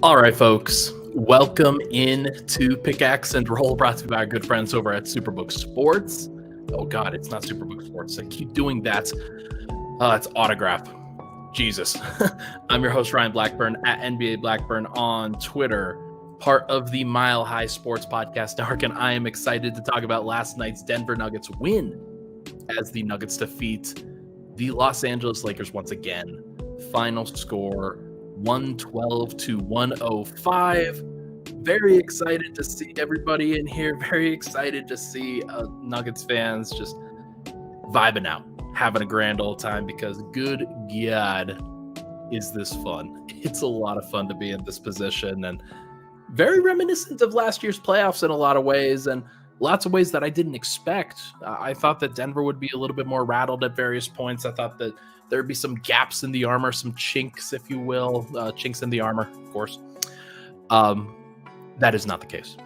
All right, folks, welcome in to Pickaxe and Roll, brought to you by our good friends over at Superbook Sports. Oh God, it's not Superbook Sports. I keep doing that. It's Autograph. Jesus. I'm your host, Ryan Blackburn, at NBA Blackburn on Twitter, part of the Mile High Sports Podcast Network, and I am excited to talk about last night's Denver Nuggets win as the Nuggets defeat the Los Angeles Lakers once again. Final score 112-105. Very excited to see everybody in here. Very excited to see Nuggets fans just vibing out, having a grand old time, because good God, is this fun. It's a lot of fun to be in this position, and very reminiscent of last year's playoffs in a lot of ways, and lots of ways that I didn't expect. I thought that Denver would be a little bit more rattled at various points. I thought that there'd be some gaps in the armor, some chinks, if you will, chinks in the armor, of course. That is not the case.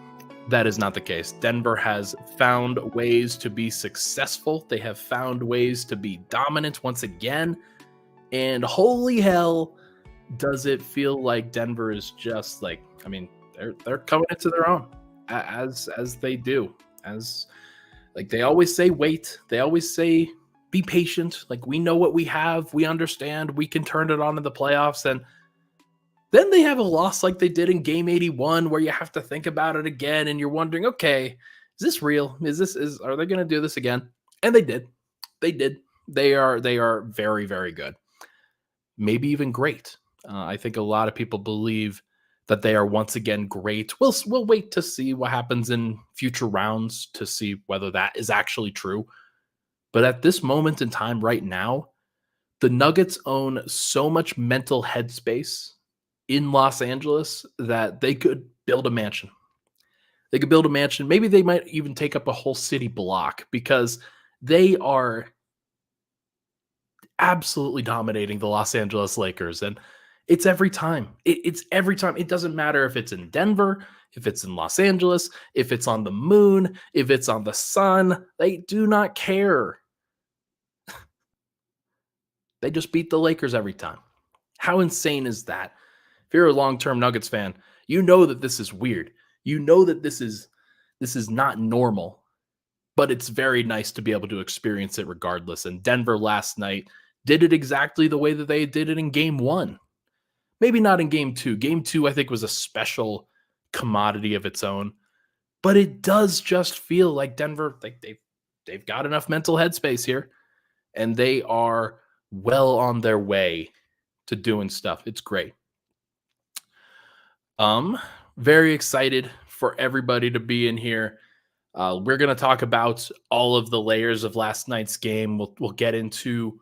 That is not the case. Denver has found ways to be successful. They have found ways to be dominant once again. And holy hell, does it feel like Denver is just like, I mean, they're coming into their own as they do. As like they always say, wait. They always say, be patient. Like, we know what we have. We understand. We can turn it on in the playoffs. And then they have a loss like they did in game 81, where you have to think about it again. And you're wondering, okay, is this real? Are they going to do this again? And they did. They did. They are very, very good. Maybe even great. I think a lot of people believe that they are once again great. We'll wait to see what happens in future rounds to see whether that is actually true. But at this moment in time right now, the Nuggets own so much mental headspace in Los Angeles that they could build a mansion. They could build a mansion. Maybe they might even take up a whole city block, because they are absolutely dominating the Los Angeles Lakers. And it's every time. It's every time. It doesn't matter if it's in Denver, if it's in Los Angeles, if it's on the moon, if it's on the sun. They do not care. They just beat the Lakers every time. How insane is that? If you're a long-term Nuggets fan, you know that this is weird. You know that this is not normal, but it's very nice to be able to experience it regardless. And Denver last night did it exactly the way that they did it in game 1. Maybe not in game 2. Game 2, I think, was a special commodity of its own. But it does just feel like Denver, like they've got enough mental headspace here, and they are well on their way to doing stuff. It's great. Very excited for everybody to be in here. We're going to talk about all of the layers of last night's game. We'll get into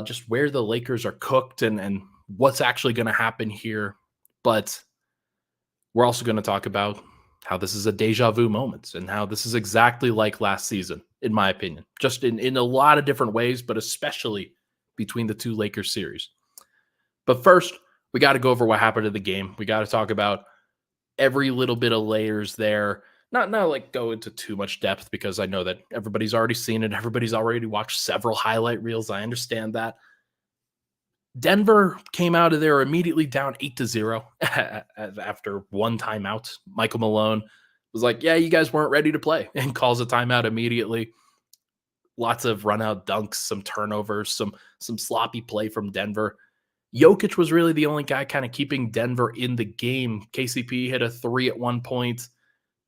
just where the Lakers are cooked and what's actually going to happen here. But we're also going to talk about how this is a deja vu moment and how this is exactly like last season, in my opinion, just in a lot of different ways, but especially between the two Lakers series. But first, we got to go over what happened in the game. We got to talk about every little bit of layers there. Not like go into too much depth, because I know that everybody's already seen it. Everybody's already watched several highlight reels. I understand that. Denver came out of there immediately down 8-0 after one timeout. Michael Malone was like, yeah, you guys weren't ready to play, and calls a timeout immediately. Lots of run-out dunks, some turnovers, some sloppy play from Denver. Jokic was really the only guy kind of keeping Denver in the game. KCP hit a 3 at one point,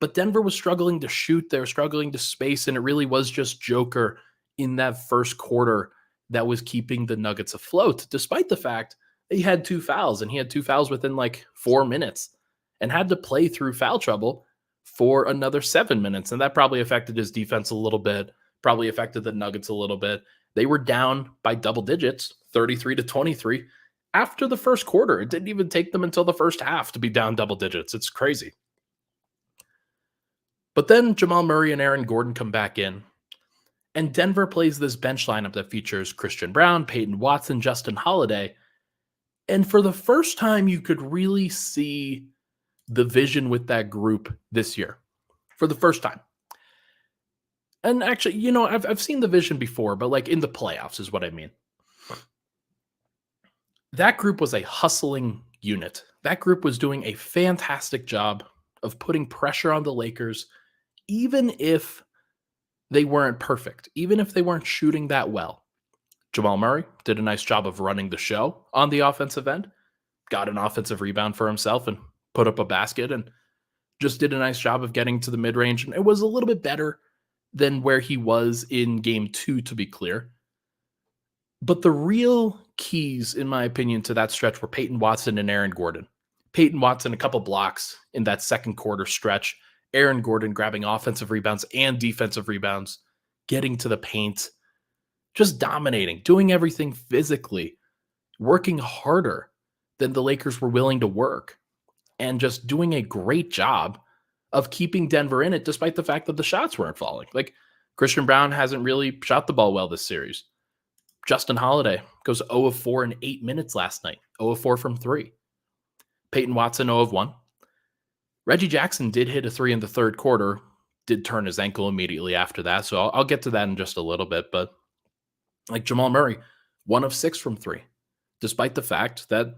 but Denver was struggling to shoot. They were struggling to space, and it really was just Joker in that first quarter that was keeping the Nuggets afloat, despite the fact that he had 2 fouls, and he had 2 fouls within like 4 minutes and had to play through foul trouble for another 7 minutes. And that probably affected his defense a little bit, probably affected the Nuggets a little bit. They were down by double digits, 33-23. After the first quarter. It didn't even take them until the first half to be down double digits. It's crazy. But then Jamal Murray and Aaron Gordon come back in, and Denver plays this bench lineup that features Christian Brown, Peyton Watson, Justin Holiday. And for the first time, you could really see the vision with that group this year. For the first time. And actually, you know, I've seen the vision before, but like in the playoffs is what I mean. That group was a hustling unit. That group was doing a fantastic job of putting pressure on the Lakers, even if they weren't perfect, even if they weren't shooting that well. Jamal Murray did a nice job of running the show on the offensive end, got an offensive rebound for himself and put up a basket, and just did a nice job of getting to the mid-range. And it was a little bit better than where he was in game 2, to be clear. But the real keys, in my opinion, to that stretch were Peyton Watson and Aaron Gordon. Peyton Watson, a couple blocks in that second quarter stretch. Aaron Gordon grabbing offensive rebounds and defensive rebounds, getting to the paint, just dominating, doing everything physically, working harder than the Lakers were willing to work, and just doing a great job of keeping Denver in it, despite the fact that the shots weren't falling. Like, Christian Brown hasn't really shot the ball well this series. Justin Holiday goes 0 of 4 in 8 minutes last night, 0 of 4 from 3. Peyton Watson 0 of 1. Reggie Jackson did hit a 3 in the third quarter, did turn his ankle immediately after that, so I'll get to that in just a little bit. But like Jamal Murray, 1 of 6 from 3, despite the fact that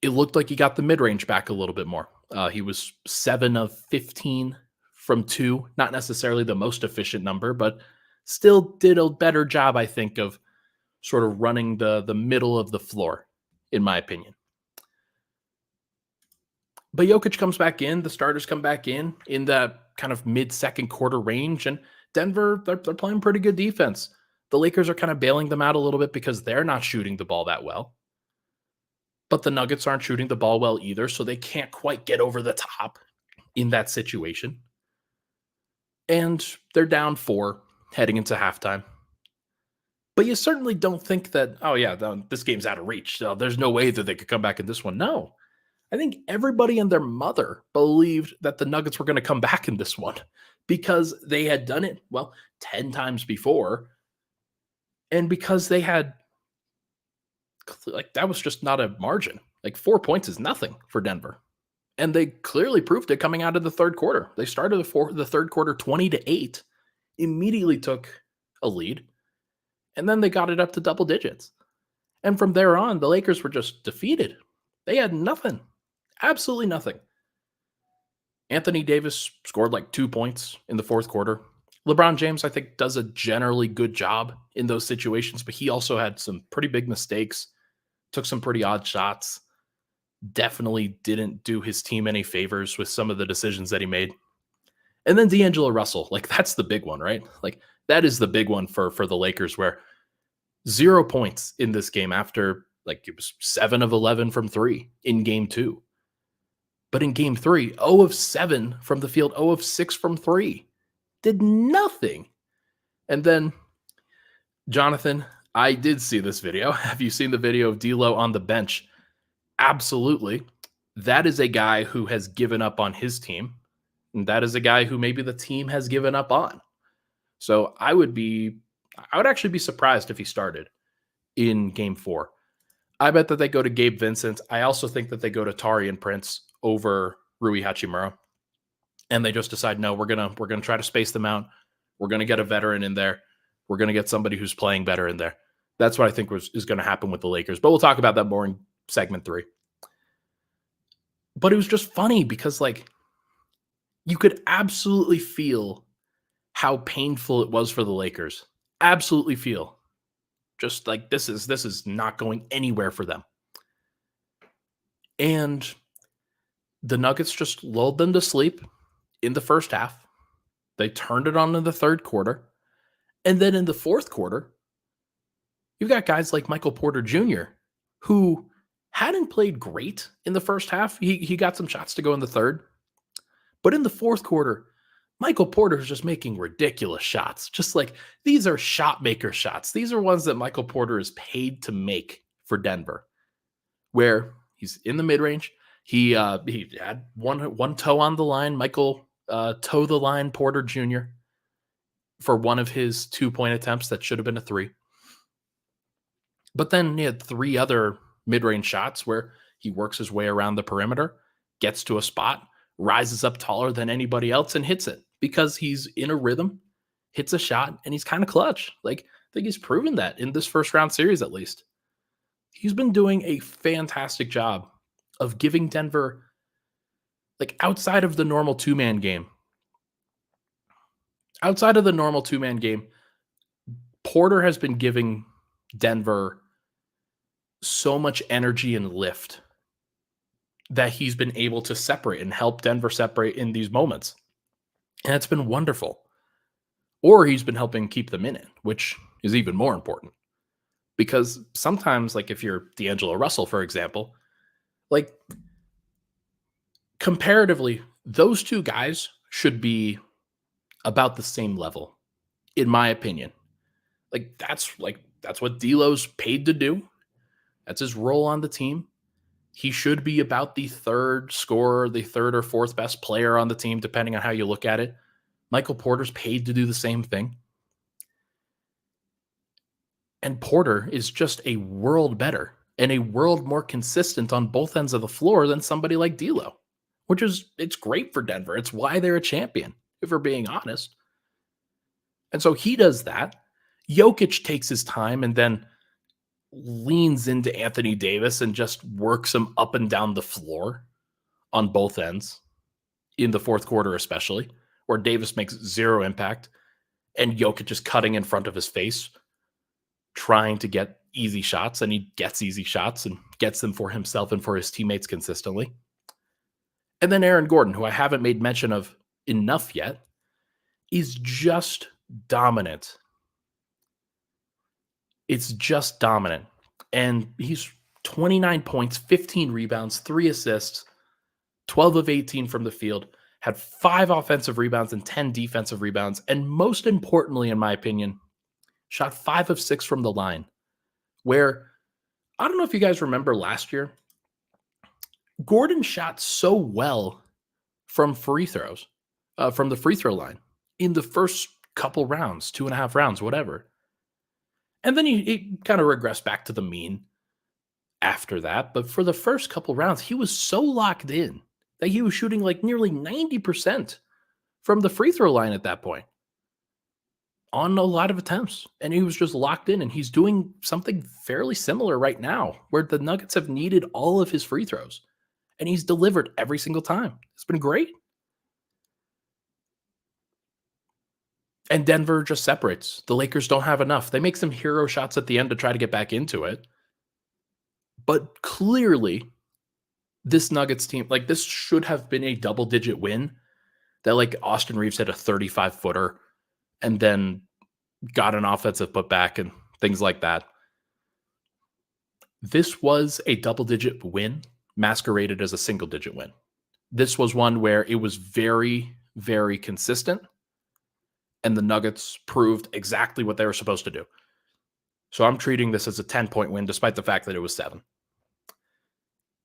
it looked like he got the mid-range back a little bit more. He was 7 of 15 from 2, not necessarily the most efficient number, but still did a better job, I think, of sort of running the middle of the floor, in my opinion. But Jokic comes back in, the starters come back in that kind of mid-second quarter range, and Denver, they're playing pretty good defense. The Lakers are kind of bailing them out a little bit because they're not shooting the ball that well. But the Nuggets aren't shooting the ball well either, so they can't quite get over the top in that situation. And they're down 4 heading into halftime. But you certainly don't think that, oh yeah, this game's out of reach. So there's no way that they could come back in this one. No. I think everybody and their mother believed that the Nuggets were going to come back in this one because they had done it, 10 times before. And because they had, that was just not a margin. 4 points is nothing for Denver. And they clearly proved it coming out of the third quarter. They started the third quarter 20-8, immediately took a lead, and then they got it up to double digits. And from there on, the Lakers were just defeated. They had nothing. Absolutely nothing. Anthony Davis scored 2 points in the fourth quarter. LeBron James, I think, does a generally good job in those situations, but he also had some pretty big mistakes, took some pretty odd shots, definitely didn't do his team any favors with some of the decisions that he made. And then D'Angelo Russell, that's the big one, right? That is the big one for the Lakers, where 0 points in this game after it was 7 of 11 from 3 in game 2. But in game 3, 0 of 7 from the field, 0 of 6 from 3. Did nothing. And then, Jonathan, I did see this video. Have you seen the video of D'Lo on the bench? Absolutely. That is a guy who has given up on his team. And that is a guy who maybe the team has given up on. So I would actually be surprised if he started in game 4. I bet that they go to Gabe Vincent. I also think that they go to Taurean Prince over Rui Hachimura. And they just decide, no, we're gonna try to space them out. We're gonna get a veteran in there. We're gonna get somebody who's playing better in there. That's what I think is going to happen with the Lakers. But we'll talk about that more in segment 3. But it was just funny because you could absolutely feel how painful it was for the Lakers. Absolutely feel. Just this is not going anywhere for them. And the Nuggets just lulled them to sleep in the first half. They turned it on in the third quarter. And then in the fourth quarter, you've got guys like Michael Porter Jr., who hadn't played great in the first half. He got some shots to go in the third. But in the fourth quarter, Michael Porter is just making ridiculous shots. Just these are shot maker shots. These are ones that Michael Porter is paid to make for Denver, where he's in the mid-range. He had one toe on the line. Michael toe the line Porter Jr. for one of his 2-point attempts that should have been a 3. But then he had 3 other mid-range shots where he works his way around the perimeter, gets to a spot, rises up taller than anybody else, and hits it because he's in a rhythm, hits a shot, and he's kind of clutch. I think he's proven that in this first round series, at least. He's been doing a fantastic job of giving Denver, like outside of the normal two man game, Porter has been giving Denver so much energy and lift that he's been able to separate and help Denver separate in these moments. And it's been wonderful. Or he's been helping keep them in it, which is even more important. Because sometimes, like if you're D'Angelo Russell, for example, like comparatively, those two guys should be about the same level, in my opinion. That's what D'Lo's paid to do. That's his role on the team. He should be about the third scorer, the third or fourth best player on the team, depending on how you look at it. Michael Porter's paid to do the same thing. And Porter is just a world better and a world more consistent on both ends of the floor than somebody like D'Lo, it's great for Denver. It's why they're a champion, if we're being honest. And so he does that. Jokic takes his time and then leans into Anthony Davis and just works him up and down the floor on both ends in the fourth quarter, especially where Davis makes zero impact and Jokic is cutting in front of his face, trying to get easy shots, and he gets easy shots and gets them for himself and for his teammates consistently. And then Aaron Gordon, who I haven't made mention of enough yet, is just dominant. It's just dominant. And he's 29 points, 15 rebounds, 3 assists, 12 of 18 from the field, had 5 offensive rebounds and 10 defensive rebounds. And most importantly, in my opinion, shot 5 of 6 from the line, where I don't know if you guys remember last year, Gordon shot so well from free throws, from the free throw line in the first couple rounds, 2.5 rounds, whatever. And then he kind of regressed back to the mean after that. But for the first couple rounds, he was so locked in that he was shooting like nearly 90% from the free throw line at that point on a lot of attempts. And he was just locked in, and he's doing something fairly similar right now where the Nuggets have needed all of his free throws and he's delivered every single time. It's been great. And Denver just separates. The Lakers don't have enough. They make some hero shots at the end to try to get back into it. But clearly, this Nuggets team, like this should have been a double-digit win. That like Austin Reeves hit a 35-footer and then got an offensive putback and things like that. This was a double-digit win masqueraded as a single-digit win. This was one where it was very, very consistent, and the Nuggets proved exactly what they were supposed to do. So I'm treating this as a 10-point win, despite the fact that it was 7.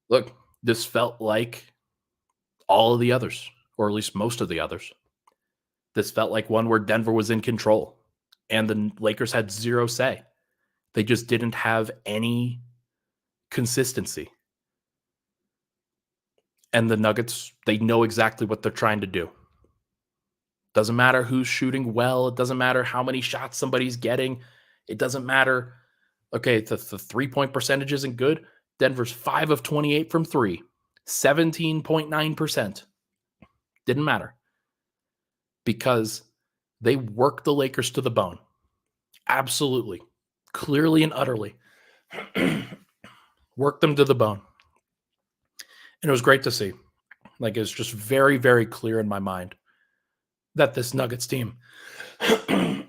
Look, this felt like all of the others, or at least most of the others. This felt like one where Denver was in control, and the Lakers had zero say. They just didn't have any consistency. And the Nuggets, they know exactly what they're trying to do. Doesn't matter who's shooting well. It doesn't matter how many shots somebody's getting. It doesn't matter. Okay, the 3-point percentage isn't good. Denver's 5 of 28 from 3, 17.9%. Didn't matter. Because they worked the Lakers to the bone. Absolutely. Clearly and utterly. Worked them to the bone. And it was great to see. Like, it's just very, very clear in my mind that this Nuggets team, this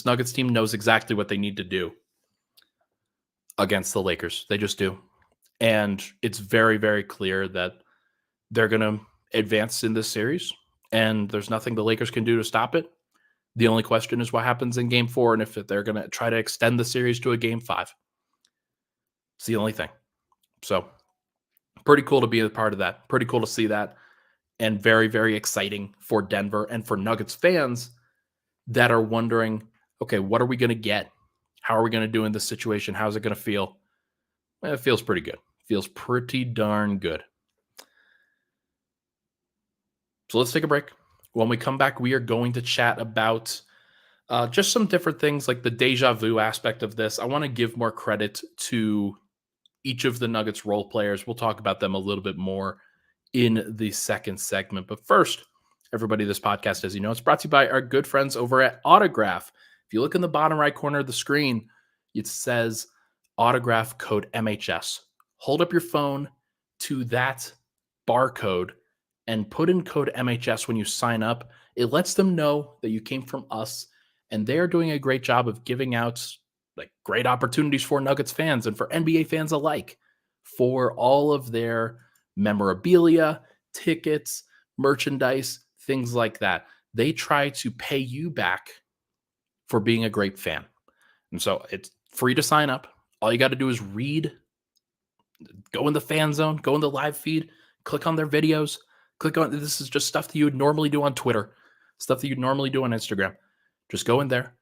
Nuggets team knows exactly what they need to do against the Lakers. They just do. And it's very, very clear that they're going to advance in this series, and there's nothing the Lakers can do to stop it. The only question is what happens in Game 4 and if they're going to try to extend the series to a Game 5. It's the only thing. So pretty cool to be a part of that. Pretty cool to see that. And very, very exciting for Denver and for Nuggets fans that are wondering, okay, what are we going to get? How are we going to do in this situation? How's it going to feel? It feels pretty good. Feels pretty darn good. So let's take a break. When we come back, we are going to chat about just some different things like the deja vu aspect of this. I want to give more credit to each of the Nuggets role players. We'll talk about them a little bit more in the second segment. But first, everybody, this podcast, as you know, it's brought to you by our good friends over at Autograph. If you look in the bottom right corner of the screen, it says Autograph code MHS. Hold up your phone to that barcode and put in code MHS when you sign up. It lets them know that you came from us, and they're doing a great job of giving out like great opportunities for Nuggets fans and for NBA fans alike for all of their memorabilia, tickets, merchandise, things like that. They try to pay you back for being a great fan. And so it's free to sign up. All you got to do is go in the fan zone, go in the live feed, click on their videos, click on, this is just stuff that you would normally do on Twitter, stuff that you'd normally do on Instagram. Just go in there,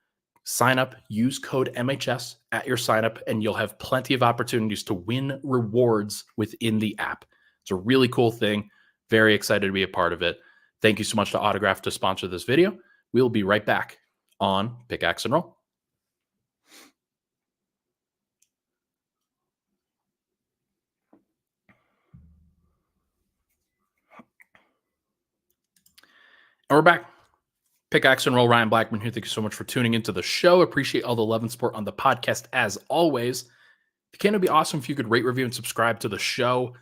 sign up, use code MHS at your sign up, and you'll have plenty of opportunities to win rewards within the app. It's a really cool thing. Very excited to be a part of it. Thank you so much to Autograph to sponsor this video. We'll be right back on Pickaxe and Roll. And we're back. Pickaxe and Roll, Ryan Blackburn here. Thank you so much for tuning into the show. Appreciate all the love and support on the podcast as always. If you can, it'd be awesome if you could rate, review, and subscribe to the show.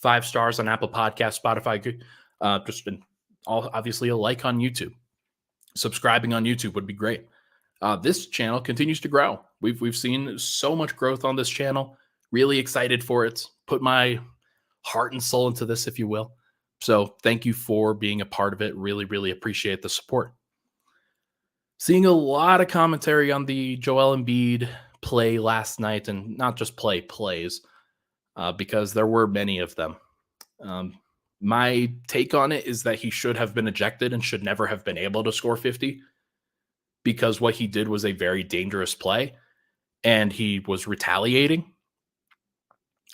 5 stars on Apple Podcasts, Spotify, obviously a like on YouTube. Subscribing on YouTube would be great. This channel continues to grow. We've seen so much growth on this channel. Really excited for it. Put my heart and soul into this, if you will. So thank you for being a part of it. Really, really appreciate the support. Seeing a lot of commentary on the Joel Embiid play last night, and not just plays, because there were many of them. My take on it is that he should have been ejected and should never have been able to score 50, because what he did was a very dangerous play and he was retaliating,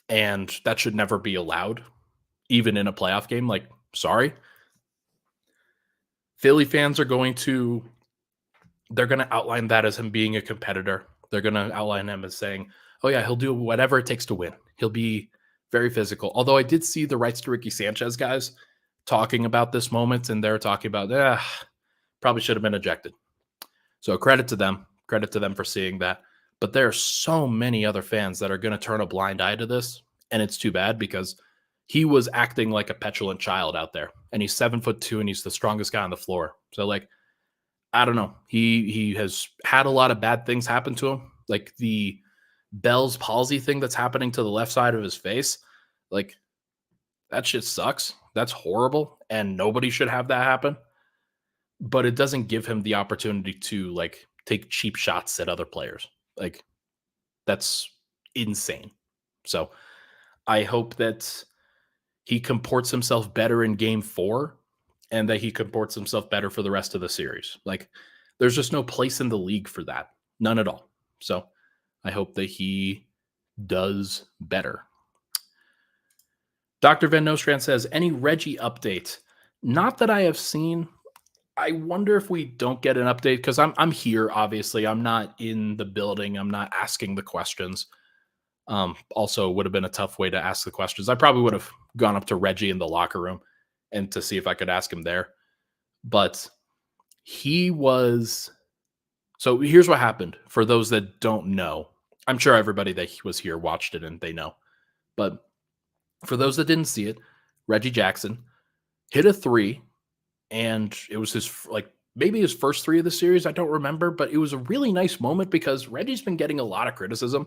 and that should never be allowed, even in a playoff game. Like, sorry. Philly fans are going to outline that as him being a competitor. They're going to outline him as saying, oh yeah, he'll do whatever it takes to win. He'll be very physical. Although I did see the Rights to Ricky Sanchez guys talking about this moment, and they're talking about, probably should have been ejected. So credit to them for seeing that. But there are so many other fans that are going to turn a blind eye to this, and it's too bad, because he was acting like a petulant child out there, and he's 7'2", and he's the strongest guy on the floor. So like, I don't know. He has had a lot of bad things happen to him, like the Bell's palsy thing that's happening to the left side of his face. Like, that shit sucks. That's horrible, and nobody should have that happen. But it doesn't give him the opportunity to like take cheap shots at other players. Like, that's insane. So I hope that he comports himself better in game 4, and that he comports himself better for the rest of the series. Like, there's just no place in the league for that. None at all. So I hope that he does better. Dr. Van Nostrand says, any Reggie update? Not that I have seen. I wonder if we don't get an update, because I'm here, obviously. I'm not in the building. I'm not asking the questions. Also, it would have been a tough way to ask the questions. I probably would have gone up to Reggie in the locker room and to see if I could ask him there. But so here's what happened. For those that don't know, I'm sure everybody that was here watched it and they know. But for those that didn't see it, Reggie Jackson hit a 3, and it was maybe his first 3 of the series. I don't remember, but it was a really nice moment, because Reggie's been getting a lot of criticism.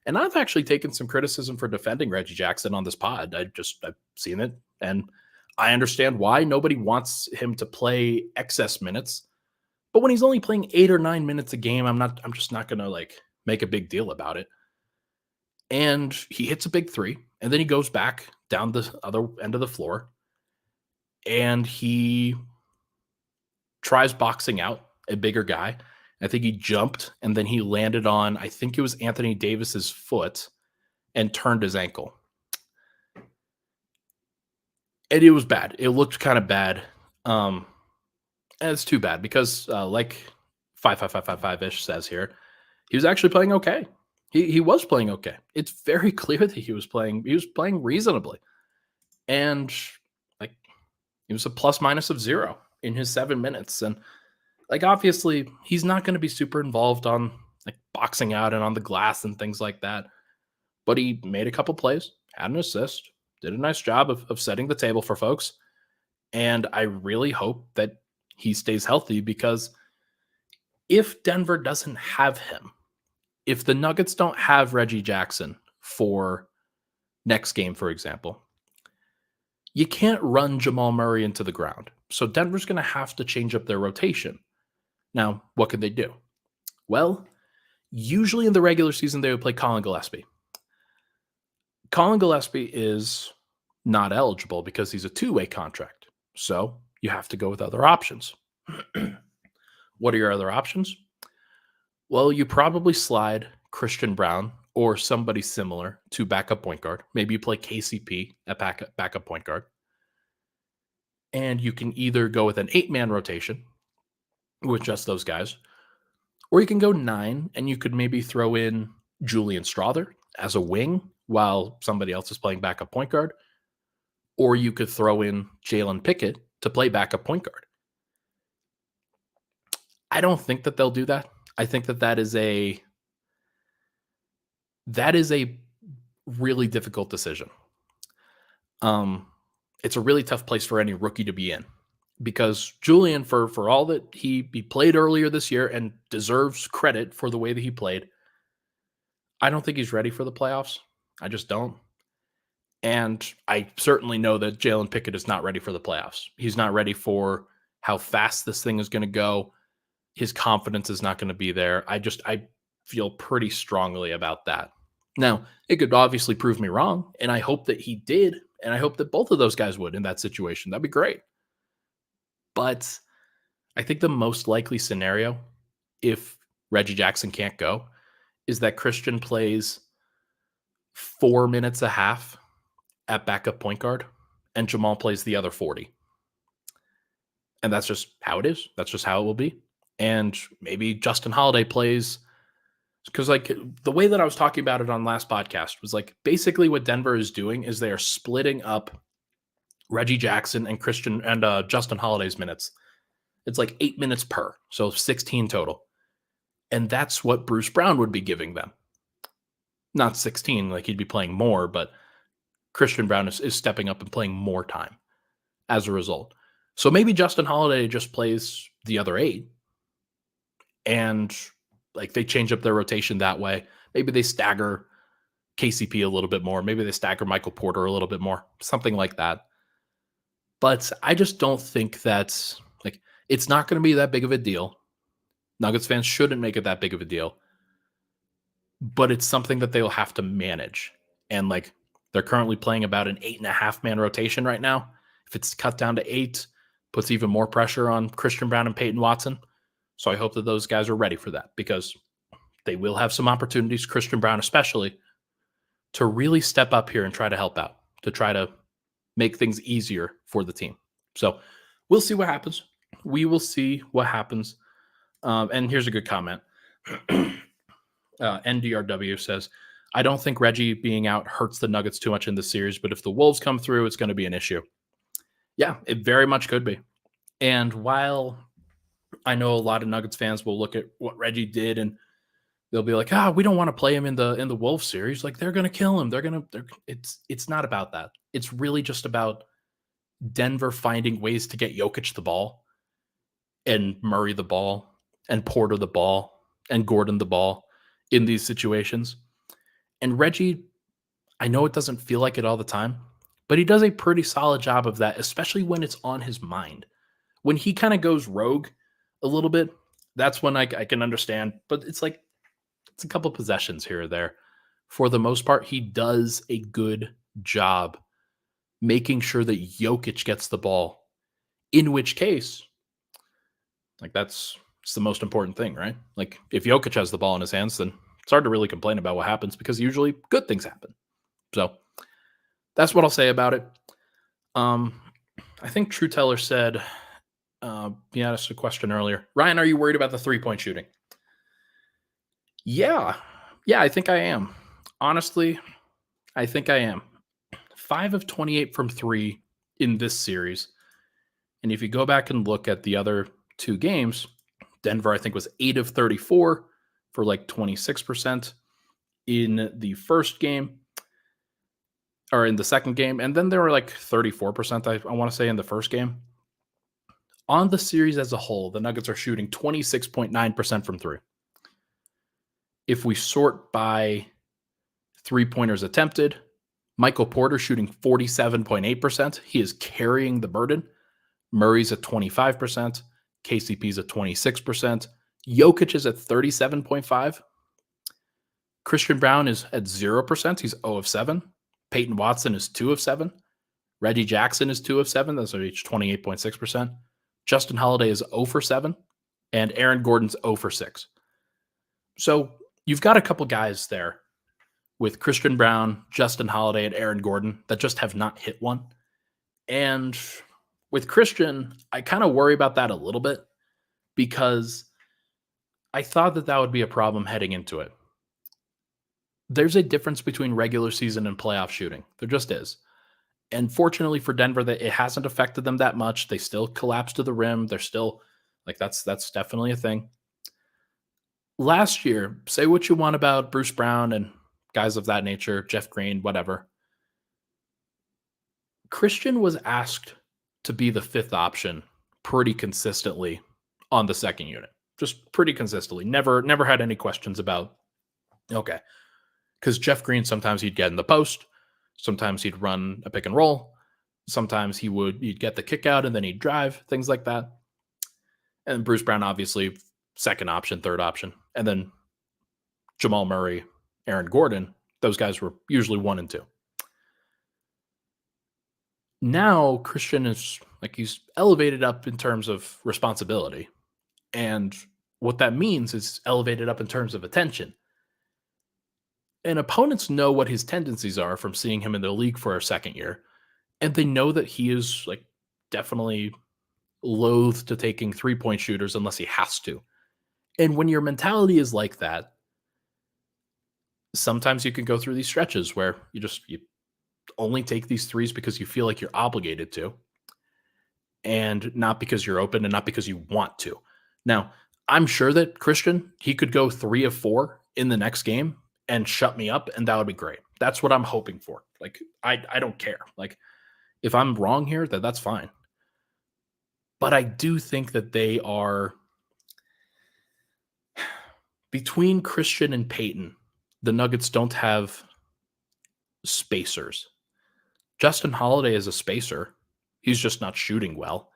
And I've actually taken some criticism for defending Reggie Jackson on this pod. I've seen it, and I understand why. Nobody wants him to play excess minutes. But when he's only playing 8 or 9 minutes a game, I'm just not going to make a big deal about it. And he hits a big 3, and then he goes back down the other end of the floor, and he tries boxing out a bigger guy. I think he jumped, and then he landed on, I think it was Anthony Davis's foot, and turned his ankle. And it was bad. It looked kind of bad. And it's too bad, because like 55555-ish says here, he was actually playing okay. He was playing okay. It's very clear that he was playing reasonably. And like he was a plus minus of 0 in his 7 minutes. And like obviously he's not going to be super involved on like boxing out and on the glass and things like that. But he made a couple plays, had an assist, did a nice job of setting the table for folks. And I really hope that he stays healthy because if Denver doesn't have him, if the Nuggets don't have Reggie Jackson for next game, for example, you can't run Jamal Murray into the ground. So Denver's going to have to change up their rotation. Now, what could they do? Well, usually in the regular season, they would play Colin Gillespie. Colin Gillespie is not eligible because he's a two-way contract. So you have to go with other options. What are your other options? Well, you probably slide Christian Brown or somebody similar to backup point guard. Maybe you play KCP at backup point guard. And you can either go with an 8-man rotation with just those guys, or you can go 9 and you could maybe throw in Julian Strother as a wing while somebody else is playing backup point guard. Or you could throw in Jalen Pickett to play backup point guard. I don't think that they'll do that. I think that is a really difficult decision. It's a really tough place for any rookie to be in because Julian, for all that he played earlier this year and deserves credit for the way that he played, I don't think he's ready for the playoffs. I just don't. And I certainly know that Jalen Pickett is not ready for the playoffs. He's not ready for how fast this thing is going to go. His confidence is not going to be there. I feel pretty strongly about that. Now, it could obviously prove me wrong, and I hope that he did, and I hope that both of those guys would in that situation. That'd be great. But I think the most likely scenario, if Reggie Jackson can't go, is that Christian plays 4 minutes a half at backup point guard, and Jamal plays the other 40. And that's just how it is. That's just how it will be. And maybe Justin Holiday plays, because like the way that I was talking about it on last podcast was like basically what Denver is doing is they are splitting up Reggie Jackson and Christian and Justin Holiday's minutes. It's like 8 minutes per, so 16 total. And that's what Bruce Brown would be giving them. Not 16, like he'd be playing more, but Christian Brown is stepping up and playing more time as a result. So maybe Justin Holiday just plays the other 8 and like they change up their rotation that way. Maybe they stagger KCP a little bit more. Maybe they stagger Michael Porter a little bit more, something like that. But I just don't think that's like, it's not going to be that big of a deal. Nuggets fans shouldn't make it that big of a deal, but it's something that they'll have to manage. And like, they're currently playing about an 8.5-man rotation right now. If it's cut down to 8, puts even more pressure on Christian Brown and Peyton Watson. So I hope that those guys are ready for that because they will have some opportunities, Christian Brown especially, to really step up here and try to help out, to try to make things easier for the team. So we'll see what happens. We will see what happens. And here's a good comment. NDRW says, I don't think Reggie being out hurts the Nuggets too much in this series, but if the Wolves come through, it's going to be an issue. Yeah, it very much could be. And while I know a lot of Nuggets fans will look at what Reggie did and they'll be like, we don't want to play him in the Wolves series. Like they're going to kill him. It's not about that. It's really just about Denver finding ways to get Jokic the ball and Murray the ball and Porter the ball and Gordon the ball in these situations. And Reggie, I know it doesn't feel like it all the time, but he does a pretty solid job of that, especially when it's on his mind. When he kind of goes rogue a little bit, that's when I can understand. But it's like, it's a couple possessions here or there. For the most part, he does a good job making sure that Jokic gets the ball, in which case, like it's the most important thing, right? Like if Jokic has the ball in his hands, then it's hard to really complain about what happens because usually good things happen. So that's what I'll say about it. I think True Teller said, he asked a question earlier. Ryan, are you worried about the 3-point shooting? Yeah, Yeah, I think I am. Honestly, I think I am. 5 of 28 from 3 in this series. And if you go back and look at the other 2 games, Denver, I think, was 8 of 34 for like 26% in the first game or in the second game. And then they were like 34%, I want to say, in the first game. On the series as a whole, the Nuggets are shooting 26.9% from 3. If we sort by three-pointers attempted, Michael Porter shooting 47.8%. He is carrying the burden. Murray's at 25%. KCP's at 26%. Jokic is at 37.5. Christian Brown is at 0%. He's 0 of 7. Peyton Watson is 2 of 7. Reggie Jackson is 2 of 7. Those are each 28.6%. Justin Holiday is 0 for 7. And Aaron Gordon's 0 for 6. So you've got a couple guys there with Christian Brown, Justin Holiday, and Aaron Gordon that just have not hit one. And with Christian, I kind of worry about that a little bit because I thought that would be a problem heading into it. There's a difference between regular season and playoff shooting. There just is. And fortunately for Denver, that it hasn't affected them that much. They still collapse to the rim. They're still like that's definitely a thing. Last year, say what you want about Bruce Brown and guys of that nature, Jeff Green, whatever. Christian was asked to be the fifth option pretty consistently on the second unit. Just pretty consistently. Never had any questions about, okay. Because Jeff Green, sometimes he'd get in the post. Sometimes he'd run a pick and roll. Sometimes he'd get the kick out and then he'd drive, things like that. And Bruce Brown, obviously, second option, third option. And then Jamal Murray, Aaron Gordon, those guys were usually 1 and 2. Now Christian is like he's elevated up in terms of responsibility. And what that means is elevated up in terms of attention. And opponents know what his tendencies are from seeing him in the league for a second year. And they know that he is like definitely loath to taking 3-point shooters unless he has to. And when your mentality is like that, sometimes you can go through these stretches where you only take these threes because you feel like you're obligated to, and not because you're open and not because you want to. Now, I'm sure that Christian, he could go 3 of 4 in the next game and shut me up, and that would be great. That's what I'm hoping for. Like, I don't care. Like, if I'm wrong here, that's fine. But I do think that they are between Christian and Peyton. The Nuggets don't have spacers. Justin Holiday is a spacer. He's just not shooting well.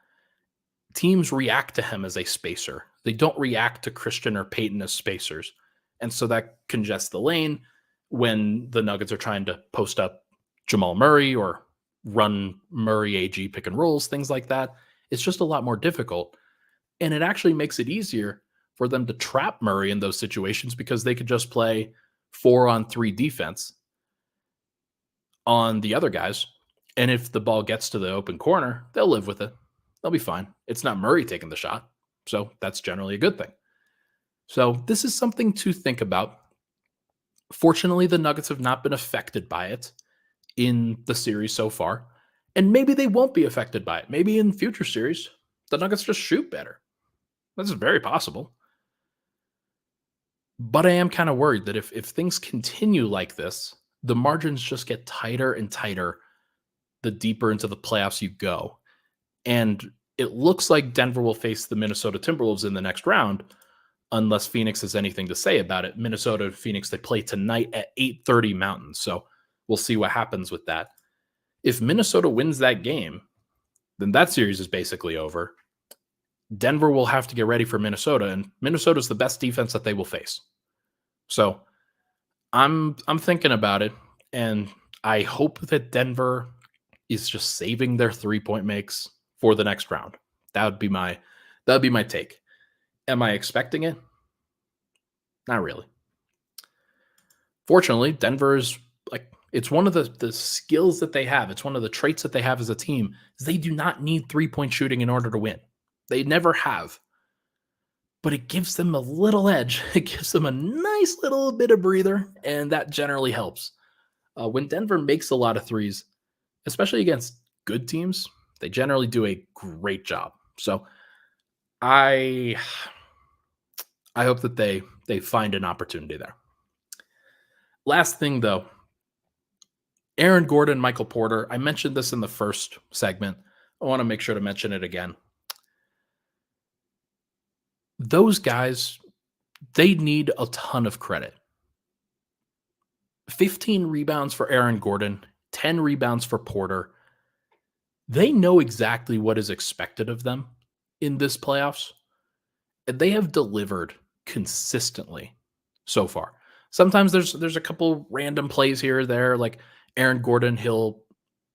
Teams react to him as a spacer. They don't react to Christian or Peyton as spacers. And so that congests the lane when the Nuggets are trying to post up Jamal Murray or run Murray AG pick and rolls, things like that. It's just a lot more difficult. And it actually makes it easier for them to trap Murray in those situations because they could just play 4-on-3 defense on the other guys. And if the ball gets to the open corner, they'll live with it. They'll be fine. It's not Murray taking the shot. So that's generally a good thing. So this is something to think about. Fortunately, the Nuggets have not been affected by it in the series so far. And maybe they won't be affected by it. Maybe in future series, the Nuggets just shoot better. This is very possible. But I am kind of worried that if things continue like this, the margins just get tighter and tighter the deeper into the playoffs you go. And it looks like Denver will face the Minnesota Timberwolves in the next round, unless Phoenix has anything to say about it. Minnesota and Phoenix, they play tonight at 8:30 Mountain. So we'll see what happens with that. If Minnesota wins that game, then that series is basically over. Denver will have to get ready for Minnesota, and Minnesota's the best defense that they will face. So I'm thinking about it, and I hope that Denver is just saving their 3-point makes for the next round. That would be my take. Am I expecting it? Not really. Fortunately, Denver's like it's one of the skills that they have. It's one of the traits that they have as a team. Is they do not need 3-point shooting in order to win. They never have. but it gives them a little edge. It gives them a nice little bit of breather, and that generally helps. When Denver makes a lot of threes, especially against good teams, they generally do a great job. So I hope that they find an opportunity there. Last thing though, Aaron Gordon, Michael Porter. I mentioned this in the first segment. I want to make sure to mention it again. Those guys, they need a ton of credit. 15 rebounds for Aaron Gordon, 10 rebounds for Porter. They know exactly what is expected of them in this playoffs, and they have delivered consistently so far. Sometimes there's a couple random plays here or there, like Aaron Gordon, he'll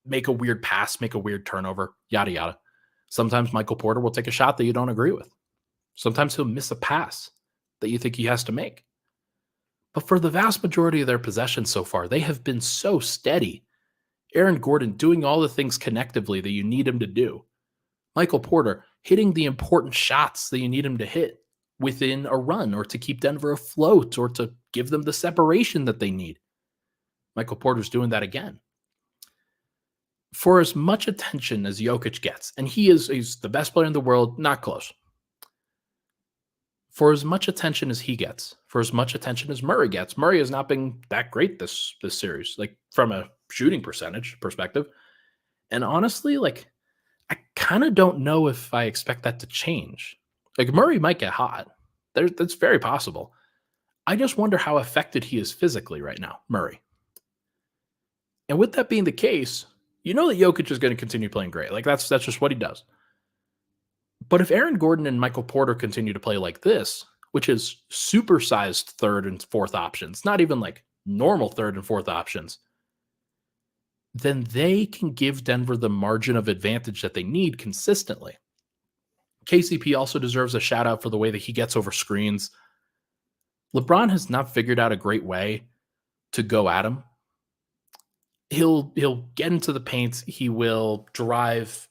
make a weird pass, make a weird turnover, yada yada. Sometimes Michael Porter will take a shot that you don't agree with. Sometimes he'll miss a pass that you think he has to make. But for the vast majority of their possessions so far, they have been so steady. Aaron Gordon doing all the things connectively that you need him to do. Michael Porter hitting the important shots that you need him to hit within a run or to keep Denver afloat or to give them the separation that they need. Michael Porter's doing that again. For as much attention as Jokic gets, and he's the best player in the world, not close. For as much attention as he gets, for as much attention as Murray gets, Murray has not been that great this series, like from a shooting percentage perspective. And honestly, like I kind of don't know if I expect that to change. Like Murray might get hot. That's very possible. I just wonder how affected he is physically right now, Murray. And with that being the case, you know that Jokic is going to continue playing great. Like that's just what he does. But if Aaron Gordon and Michael Porter continue to play like this, which is supersized third and fourth options, not even like normal third and fourth options, then they can give Denver the margin of advantage that they need consistently. KCP also deserves a shout out for the way that he gets over screens. LeBron has not figured out a great way to go at him. He'll get into the paint, he will drive,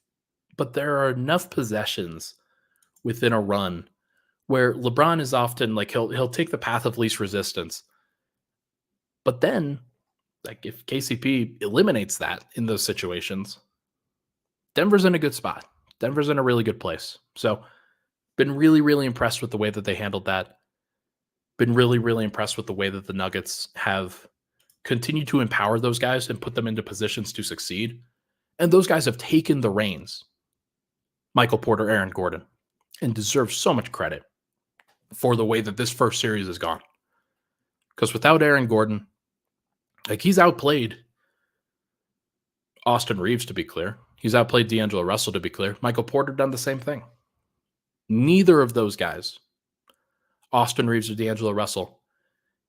but there are enough possessions within a run where LeBron is often like he'll take the path of least resistance. But then, like if KCP eliminates that in those situations, Denver's in a good spot. Denver's in a really good place. So, been really, really impressed with the way that they handled that. Been really, really impressed with the way that the Nuggets have continued to empower those guys and put them into positions to succeed. And those guys have taken the reins. Michael Porter, Aaron Gordon, and deserve so much credit for the way that this first series has gone. Because without Aaron Gordon, like he's outplayed Austin Reeves, to be clear. He's outplayed D'Angelo Russell, to be clear. Michael Porter done the same thing. Neither of those guys, Austin Reeves or D'Angelo Russell,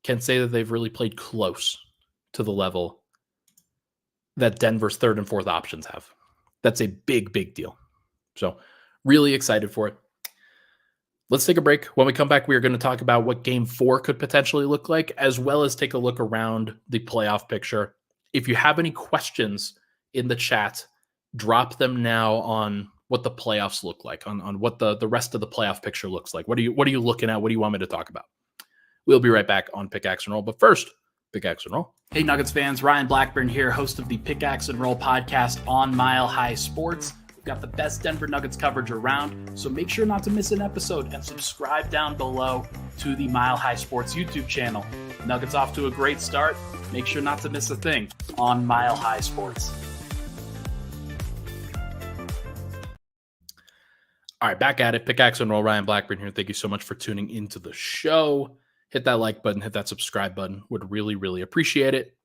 can say that they've really played close to the level that Denver's third and fourth options have. That's a big, big deal. So really excited for it. Let's take a break. When we come back, we are going to talk about what Game 4 could potentially look like, as well as take a look around the playoff picture. If you have any questions in the chat, drop them now on what the playoffs look like, on what the rest of the playoff picture looks like. What are you looking at? What do you want me to talk about? We'll be right back on Pickaxe and Roll. But first, Pickaxe and Roll. Hey, Nuggets fans. Ryan Blackburn here, host of the Pickaxe and Roll podcast on Mile High Sports. We've got the best Denver Nuggets coverage around, so make sure not to miss an episode and subscribe down below to the Mile High Sports YouTube channel. Nuggets off to a great start. Make sure not to miss a thing on Mile High Sports. All right, back at it. Pickaxe and Roll. Ryan Blackburn here. Thank you so much for tuning into the show. Hit that like button, hit that subscribe button. Would really, really appreciate it.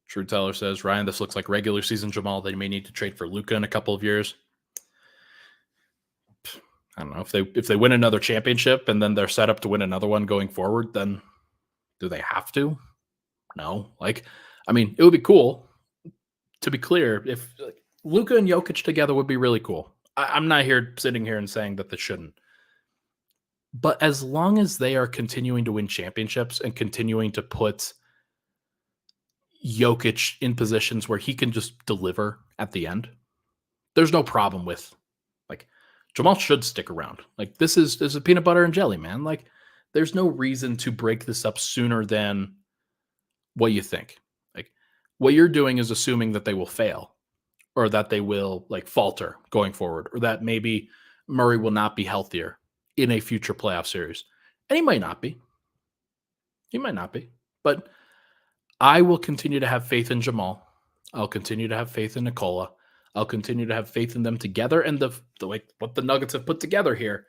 True Teller says, Ryan, this looks like regular season Jamal. They may need to trade for Luka in a couple of years. I don't know. If they win another championship and then they're set up to win another one going forward, then do they have to? No. It would be cool. To be clear, if Luka and Jokic together would be really cool. I'm not sitting here and saying that they shouldn't. But as long as they are continuing to win championships and continuing to put Jokic in positions where he can just deliver at the end, there's no problem with, like, Jamal should stick around. Like, this is a peanut butter and jelly, man. Like, there's no reason to break this up sooner than what you think. Like, what you're doing is assuming that they will fail, or that they will, like, falter going forward, or that maybe Murray will not be healthier in a future playoff series. And he might not be. He might not be. But I will continue to have faith in Jamal. I'll continue to have faith in Nikola. I'll continue to have faith in them together and the like what the Nuggets have put together here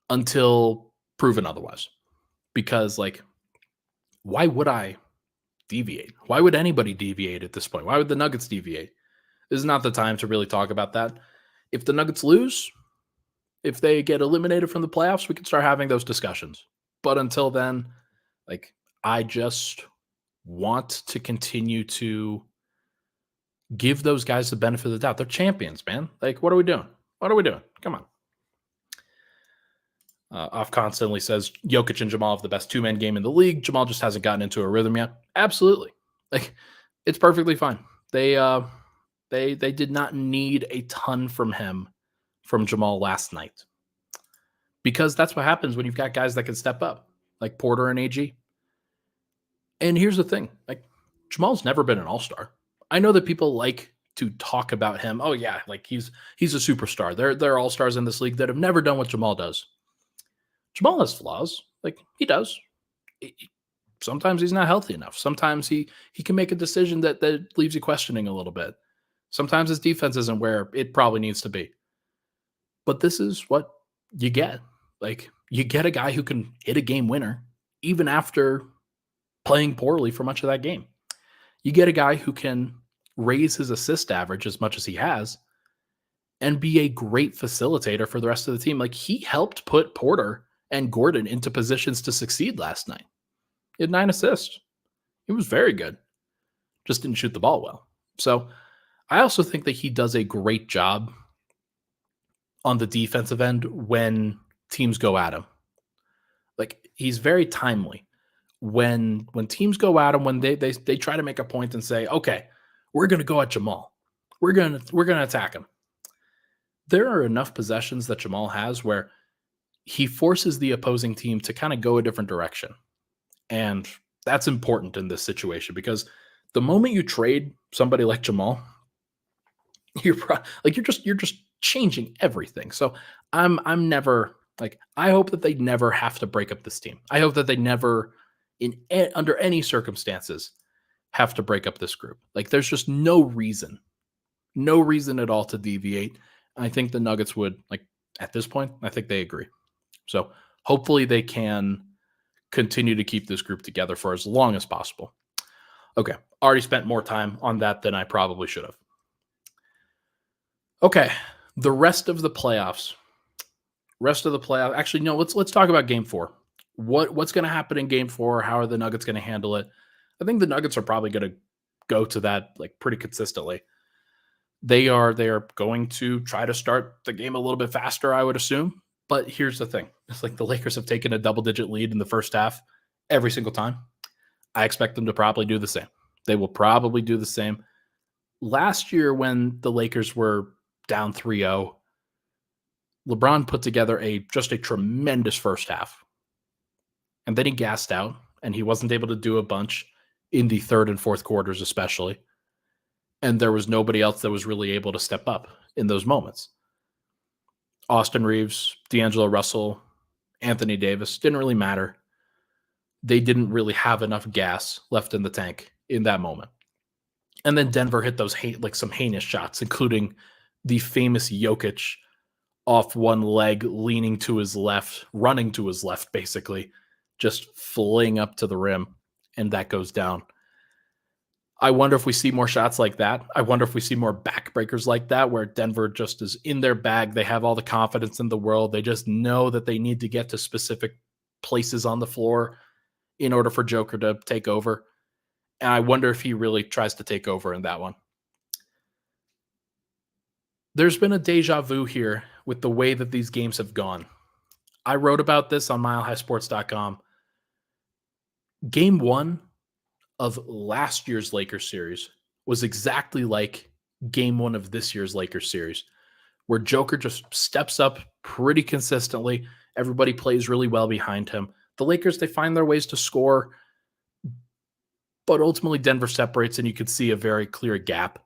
until proven otherwise. Because, like, why would I deviate? Why would anybody deviate at this point? Why would the Nuggets deviate? This is not the time to really talk about that. If the Nuggets lose, if they get eliminated from the playoffs, we can start having those discussions. But until then, like, I just want to continue to give those guys the benefit of the doubt. They're champions, man. Like, what are we doing? What are we doing? Come on. Off constantly says Jokic and Jamal have the best two-man game in the league. Jamal just hasn't gotten into a rhythm yet. Absolutely. Like, it's perfectly fine. They did not need a ton from Jamal last night. Because that's what happens when you've got guys that can step up, like Porter and AG. And here's the thing, like, Jamal's never been an all-star. I know that people like to talk about him. Oh yeah, like he's a superstar. There are all-stars in this league that have never done what Jamal does. Jamal has flaws. Like, he does. Sometimes he's not healthy enough. Sometimes he can make a decision that leaves you questioning a little bit. Sometimes his defense isn't where it probably needs to be. But this is what you get. Like, you get a guy who can hit a game winner even after playing poorly for much of that game. You get a guy who can raise his assist average as much as he has and be a great facilitator for the rest of the team. Like, he helped put Porter and Gordon into positions to succeed last night. He had 9 assists. He was very good. Just didn't shoot the ball well. So I also think that he does a great job on the defensive end when teams go at him. Like, he's very timely. When teams go at him, when they try to make a point and say, okay, we're going to go at Jamal. We're going to attack him. There are enough possessions that Jamal has where he forces the opposing team to kind of go a different direction. And that's important in this situation because the moment you trade somebody like Jamal, you're just changing everything. So I'm never like, I hope that they never have to break up this team. I hope that they never under any circumstances have to break up this group. Like, there's just no reason at all to deviate. I think the Nuggets would, like, at this point, I think they agree. So hopefully they can continue to keep this group together for as long as possible. Okay, already spent more time on that than I probably should have. Okay, the rest of the playoffs. Actually, no, let's talk about Game 4. What's going to happen in Game 4? How are the Nuggets going to handle it? I think the Nuggets are probably going to go to that, like, pretty consistently. They are going to try to start the game a little bit faster, I would assume. But here's the thing. It's like the Lakers have taken a double-digit lead in the first half every single time. I expect them to probably do the same. They will probably do the same. Last year when the Lakers were down 3-0, LeBron put together just a tremendous first half. And then he gassed out, and he wasn't able to do a bunch in the third and fourth quarters especially. And there was nobody else that was really able to step up in those moments. Austin Reeves, D'Angelo Russell, Anthony Davis, didn't really matter. They didn't really have enough gas left in the tank in that moment. And then Denver hit those some heinous shots, including the famous Jokic off one leg, leaning to his left, running to his left, basically, just fling up to the rim, and that goes down. I wonder if we see more shots like that. I wonder if we see more backbreakers like that, where Denver just is in their bag. They have all the confidence in the world. They just know that they need to get to specific places on the floor in order for Joker to take over. And I wonder if he really tries to take over in that one. There's been a deja vu here with the way that these games have gone. I wrote about this on milehighsports.com. Game 1 of last year's Lakers series was exactly like game one of this year's Lakers series, where Joker just steps up pretty consistently. Everybody plays really well behind him. The Lakers, they find their ways to score, but ultimately Denver separates, and you could see a very clear gap.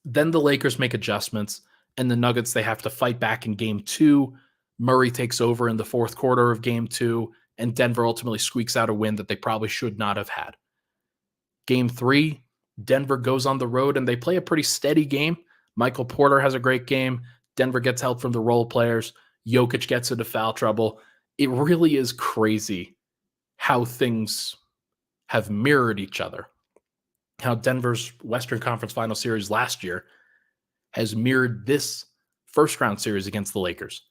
Then the Lakers make adjustments, and the Nuggets, they have to fight back in game two. Murray takes over in the fourth quarter of game two, and Denver ultimately squeaks out a win that they probably should not have had. Game three, Denver goes on the road, and they play a pretty steady game. Michael Porter has a great game. Denver gets help from the role players. Jokic gets into foul trouble. It really is crazy how things have mirrored each other. How Denver's Western Conference Final Series last year has mirrored this first round series against the Lakers.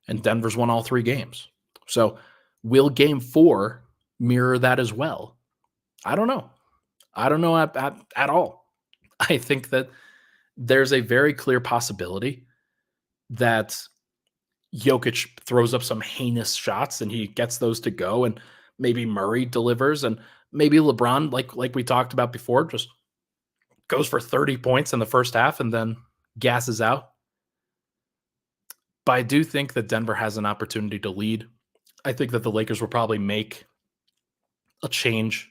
And Denver's won all three games. So will game four mirror that as well? I don't know. I don't know at all. I think that there's a very clear possibility that Jokic throws up some heinous shots and he gets those to go, and maybe Murray delivers, and maybe LeBron, like we talked about before, just goes for 30 points in the first half and then gasses out. But I do think that Denver has an opportunity to lead. I think that the Lakers will probably make a change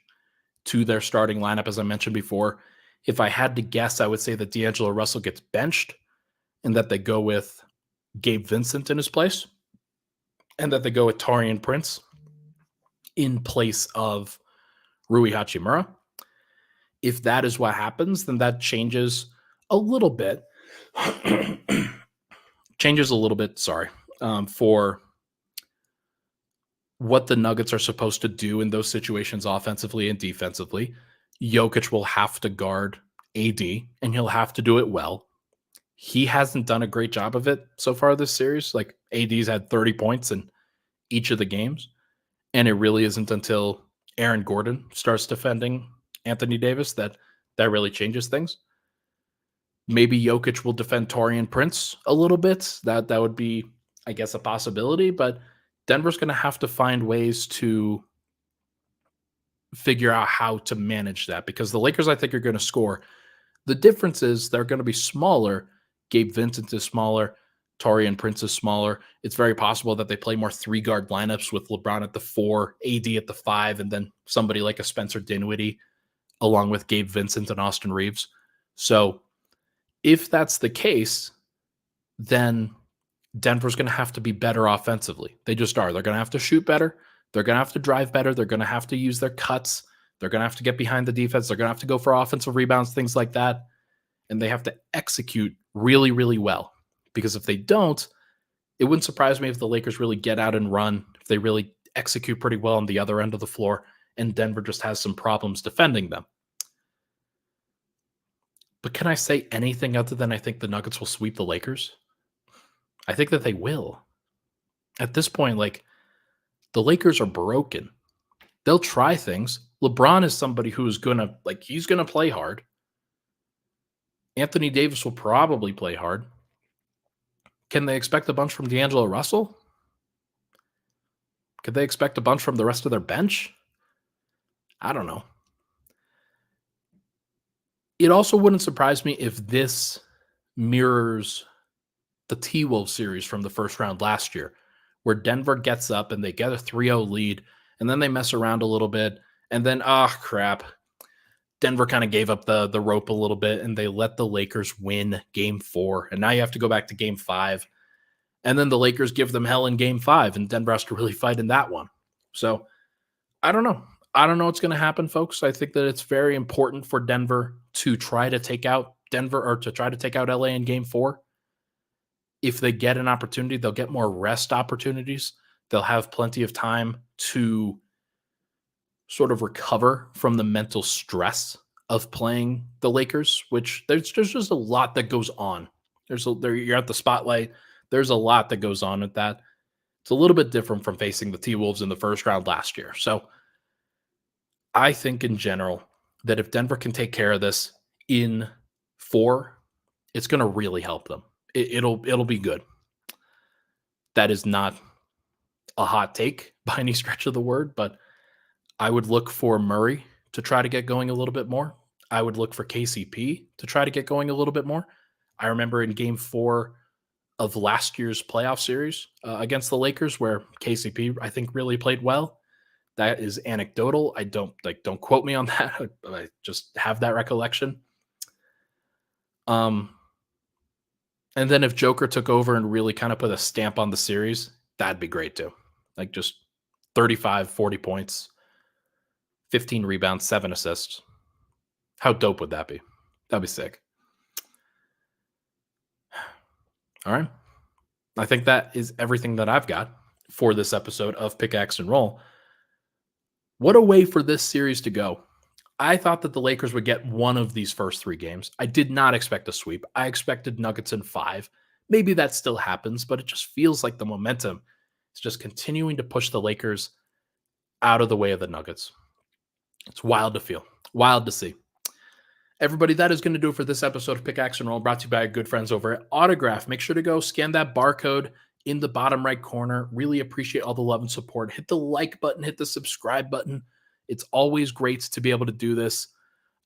to their starting lineup, as I mentioned before. If I had to guess, I would say that D'Angelo Russell gets benched and that they go with Gabe Vincent in his place, and that they go with Taurean Prince in place of Rui Hachimura. If that is what happens, then that changes a little bit. For what the Nuggets are supposed to do in those situations offensively and defensively. Jokic will have to guard AD, and he'll have to do it well. He hasn't done a great job of it so far this series. Like, AD's had 30 points in each of the games, and it really isn't until Aaron Gordon starts defending Anthony Davis that really changes things. Maybe Jokic will defend Taurean Prince a little bit. That would be, I guess, a possibility, but Denver's going to have to find ways to figure out how to manage that, because the Lakers, I think, are going to score. The difference is they're going to be smaller. Gabe Vincent is smaller. Taurean Prince is smaller. It's very possible that they play more three-guard lineups with LeBron at the 4, AD at the 5, and then somebody like a Spencer Dinwiddie along with Gabe Vincent and Austin Reeves. So if that's the case, then Denver's going to have to be better offensively. They just are. They're going to have to shoot better. They're going to have to drive better. They're going to have to use their cuts. They're going to have to get behind the defense. They're going to have to go for offensive rebounds, things like that. And they have to execute really, really well. Because if they don't, it wouldn't surprise me if the Lakers really get out and run, if they really execute pretty well on the other end of the floor, and Denver just has some problems defending them. But can I say anything other than I think the Nuggets will sweep the Lakers? I think that they will. At this point, like, the Lakers are broken. They'll try things. LeBron is somebody who's he's going to play hard. Anthony Davis will probably play hard. Can they expect a bunch from D'Angelo Russell? Could they expect a bunch from the rest of their bench? I don't know. It also wouldn't surprise me if this mirrors the T-Wolves series from the first round last year, where Denver gets up and they get a 3-0 lead, and then they mess around a little bit, and then, crap, Denver kind of gave up the rope a little bit, and they let the Lakers win game 4, and now you have to go back to game 5, and then the Lakers give them hell in game 5, and Denver has to really fight in that one. So, I don't know. I don't know what's going to happen, folks. I think that it's very important for Denver to try to take out LA in game 4. If they get an opportunity, they'll get more rest opportunities. They'll have plenty of time to sort of recover from the mental stress of playing the Lakers, which there's just a lot that goes on. You're at the spotlight. There's a lot that goes on with that. It's a little bit different from facing the T-Wolves in the first round last year. So I think in general that if Denver can take care of this in 4, it's going to really help them. It'll be good. That is not a hot take by any stretch of the word, but I would look for Murray to try to get going a little bit more. I would look for KCP to try to get going a little bit more. I remember in game 4 of last year's playoff series against the Lakers where KCP, I think, really played well. That is anecdotal. I don't quote me on that. I just have that recollection. And then if Joker took over and really kind of put a stamp on the series, that'd be great too. Like just 35, 40 points, 15 rebounds, 7 assists. How dope would that be? That'd be sick. All right. I think that is everything that I've got for this episode of Pickaxe and Roll. What a way for this series to go. I thought that the Lakers would get one of these first 3 games. I did not expect a sweep. I expected Nuggets in 5. Maybe that still happens, but it just feels like the momentum is just continuing to push the Lakers out of the way of the Nuggets. It's wild to feel, wild to see. Everybody, that is going to do it for this episode of Pickaxe and Roll, brought to you by our good friends over at Autograph. Make sure to go scan that barcode in the bottom right corner. Really appreciate all the love and support. Hit the like button, hit the subscribe button. It's always great to be able to do this.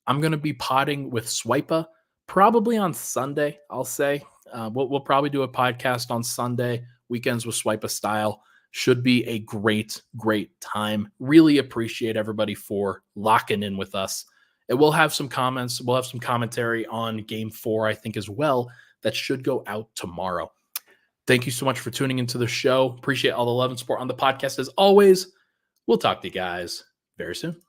I'm going to be potting with Swipa probably on Sunday, I'll say. We'll probably do a podcast on Sunday, weekends with Swipa style. Should be a great, great time. Really appreciate everybody for locking in with us. And we'll have some comments. We'll have some commentary on Game 4, I think, as well. That should go out tomorrow. Thank you so much for tuning into the show. Appreciate all the love and support on the podcast as always. We'll talk to you guys very soon.